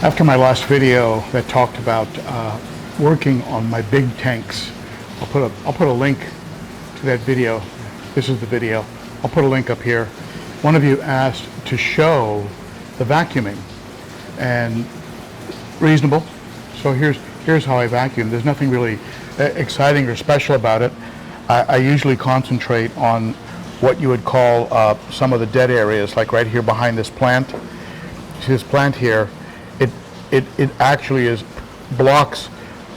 After my last video that talked about working on my big tanks, I'll put a link to that video. This is the video. I'll put a link up here. One of you asked to show the vacuuming, and reasonable. So here's how I vacuum. There's nothing really exciting or special about it. I usually concentrate on what you would call some of the dead areas, like right here behind this plant. See this plant here? It actually blocks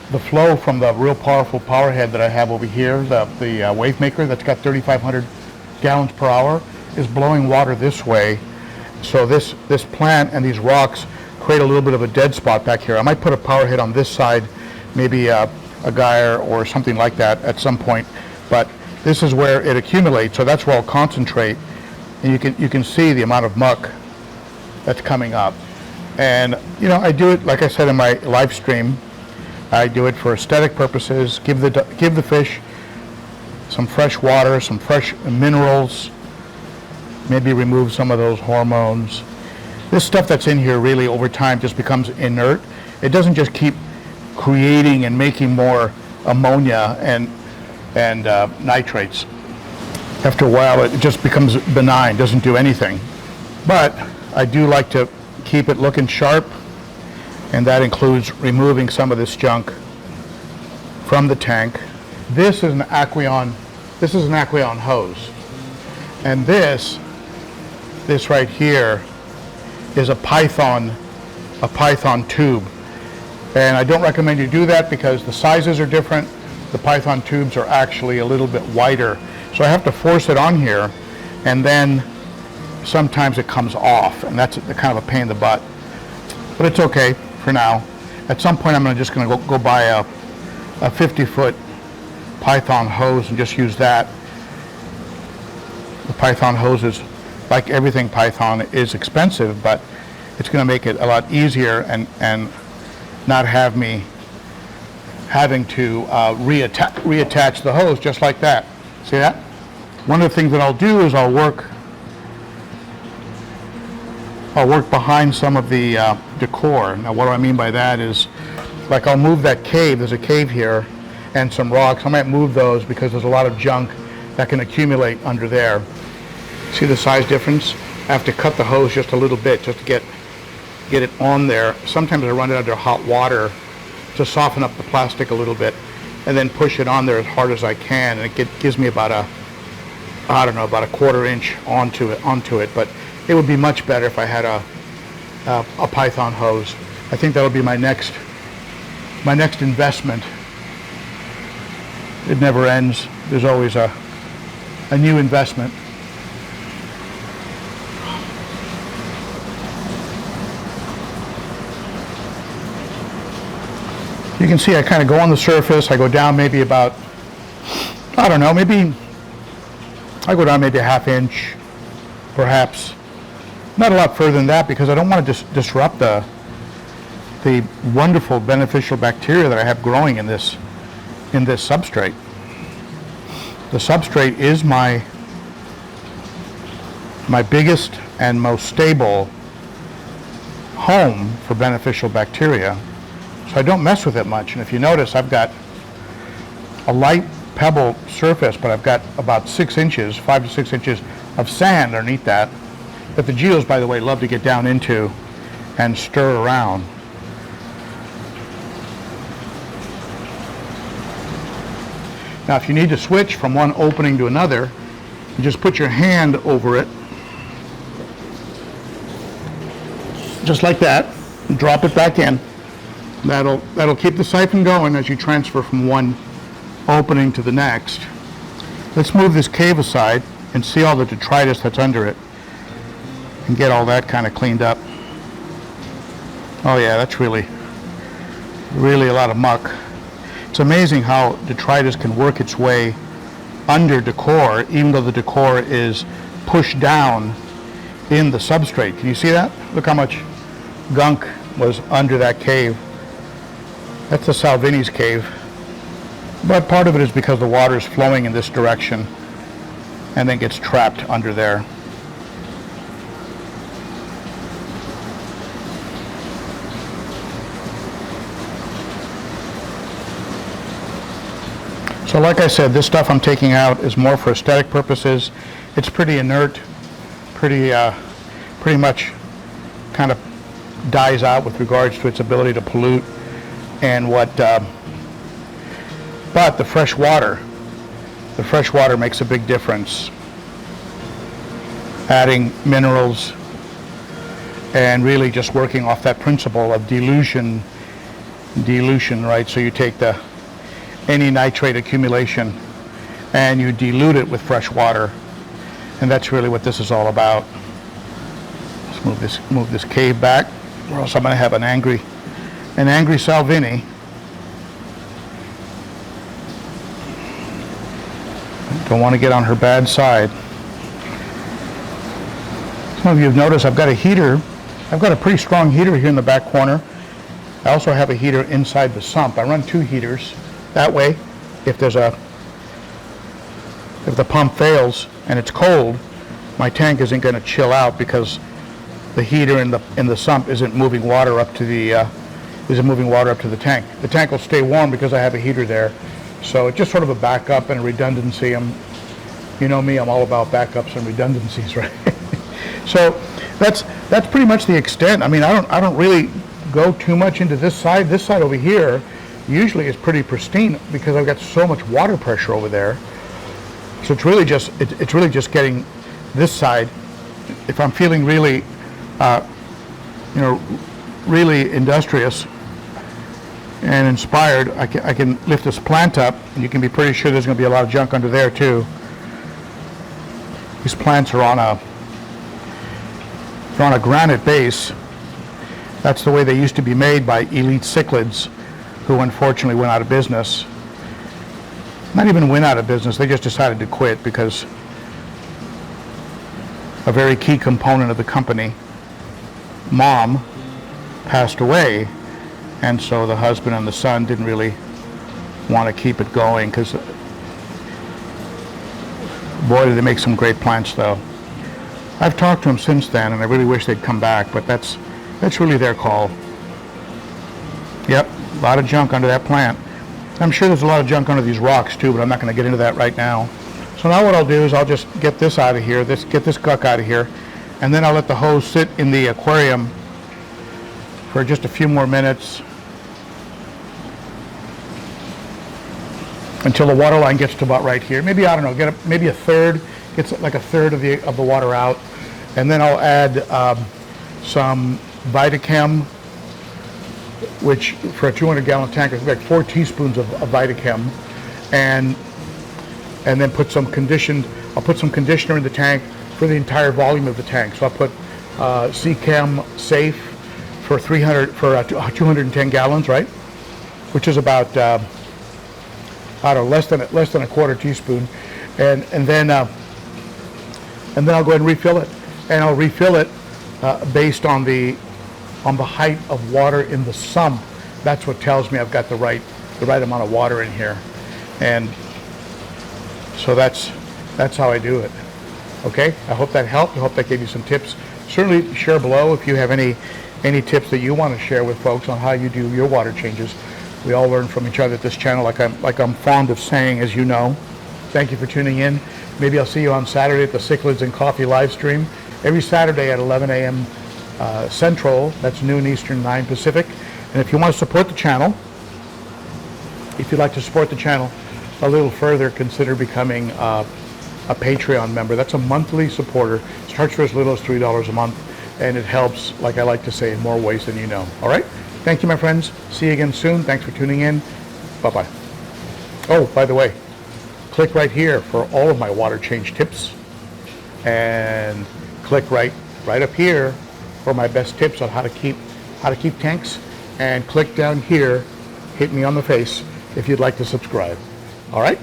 the flow from the real powerful power head that I have over here, the wave maker that's got 3,500 gallons per hour, is blowing water this way. So this plant and these rocks create a little bit of a dead spot back here. I might put a power head on this side, maybe a gyre or something like that at some point, but this is where it accumulates, so that's where I'll concentrate. And you can see the amount of muck that's coming up. And you know, I do it, like I said in my live stream, I do it for aesthetic purposes, give the fish some fresh water, some fresh minerals, maybe remove some of those hormones. This stuff that's in here really over time just becomes inert. It doesn't just keep creating and making more ammonia and nitrates. After a while it just becomes benign, doesn't do anything. But I do like to keep it looking sharp, and that includes removing some of this junk from the tank. This is an Aquarium hose, and this right here is a Python tube, and I don't recommend you do that because the sizes are different. The Python tubes are actually a little bit wider, so I have to force it on here, and then sometimes it comes off, and that's kind of a pain in the butt, but it's okay for now. At some point I'm just going to go buy a 50-foot Python hose and just use that. The Python hoses, like everything Python, is expensive, but it's going to make it a lot easier and not have me having to reattach the hose just like that. See that? One of the things that I'll do is I'll work behind some of the decor. Now what do I mean by that is, like, I'll move that cave, there's a cave here, and some rocks. I might move those because there's a lot of junk that can accumulate under there. See the size difference? I have to cut the hose just a little bit just to get it on there. Sometimes I run it under hot water to soften up the plastic a little bit, and then push it on there as hard as I can, and it gives me about a quarter inch onto it. But it would be much better if I had a Python hose. I think that'll be my next investment. It never ends. There's always a new investment. You can see I kind of go on the surface. I go down maybe about, I don't know, maybe I go down maybe a half inch, perhaps. Not a lot further than that, because I don't want to disrupt the wonderful beneficial bacteria that I have growing in this substrate. The substrate is my biggest and most stable home for beneficial bacteria. So I don't mess with it much. And if you notice, I've got a light pebble surface, but I've got about 6 inches, 5 to 6 inches of sand underneath that the geos, by the way, love to get down into and stir around. Now if you need to switch from one opening to another, you just put your hand over it, just like that, and drop it back in. That'll keep the siphon going as you transfer from one opening to the next. Let's move this cave aside and see all the detritus that's under it, and get all that kind of cleaned up. Oh yeah, that's really a lot of muck. It's amazing how detritus can work its way under decor, even though the decor is pushed down in the substrate. Can you see that? Look how much gunk was under that cave. That's the Salvini's cave. But part of it is because the water is flowing in this direction and then gets trapped under there. So like I said, this stuff I'm taking out is more for aesthetic purposes. It's pretty inert, pretty much kind of dies out with regards to its ability to pollute and but the fresh water makes a big difference. Adding minerals and really just working off that principle of dilution, right? So you take any nitrate accumulation and you dilute it with fresh water, and that's really what this is all about. Let's move this cave back, or else I'm going to have an angry Salvini. Don't want to get on her bad side. Some of you have noticed I've got a heater. I've got a pretty strong heater here in the back corner. I also have a heater inside the sump. I run 2 heaters. That way, if the pump fails and it's cold, my tank isn't going to chill out because the heater in the sump isn't moving water up to the tank. The tank will stay warm because I have a heater there. So it's just sort of a backup and a redundancy. You know me, I'm all about backups and redundancies, right? So that's pretty much the extent. I mean, I don't really go too much into this side. This side over here usually is pretty pristine because I've got so much water pressure over there. So it's really just getting this side. If I'm feeling really really industrious and inspired, I can lift this plant up, and you can be pretty sure there's going to be a lot of junk under there too. These plants are on a granite base. That's the way they used to be made by elite cichlids, who unfortunately went out of business. Not even went out of business, they just decided to quit because a very key component of the company, Mom, passed away, and so the husband and the son didn't really want to keep it going, because boy, did they make some great plants though. I've talked to them since then, and I really wish they'd come back, but that's really their call. Yep, a lot of junk under that plant. I'm sure there's a lot of junk under these rocks too, but I'm not going to get into that right now. So now what I'll do is I'll just get this out of here, get this guck out of here, and then I'll let the hose sit in the aquarium for just a few more minutes until the water line gets to about right here. Maybe, I don't know, maybe a third, gets like a third of the water out, and then I'll add some Vitachem, which for a 200-gallon tank is like 4 teaspoons of Vitachem, and then put some I'll put some conditioner in the tank for the entire volume of the tank. So I'll put C-Chem Safe for 210 gallons, right? Which is about I don't know, less than a quarter teaspoon, and then I'll go ahead and refill it, and I'll refill it based on the height of water in the sump. That's what tells me I've got the right amount of water in here, and so that's how I do it. Okay, I hope that helped. I hope that gave you some tips. Certainly share below if you have any tips that you want to share with folks on how you do your water changes. We all learn from each other at this channel, like I'm fond of saying, as you know. Thank you for tuning in. Maybe I'll see you on Saturday at the Cichlids and Coffee live stream. Every Saturday at 11 a.m. Central, that's noon Eastern, 9 Pacific. And if you want to support the channel, if you'd like to support the channel a little further, consider becoming a Patreon member. That's a monthly supporter. It starts for as little as $3 a month, and it helps, like I like to say, in more ways than you know. All right? Thank you, my friends. See you again soon. Thanks for tuning in. Bye-bye. Oh, by the way, click right here for all of my water change tips, and click right up here for my best tips on how to keep tanks, and click down here, hit me on the face if you'd like to subscribe. All right?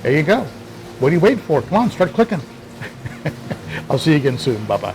There you go. What are you waiting for? Come on, start clicking. I'll see you again soon. Bye-bye.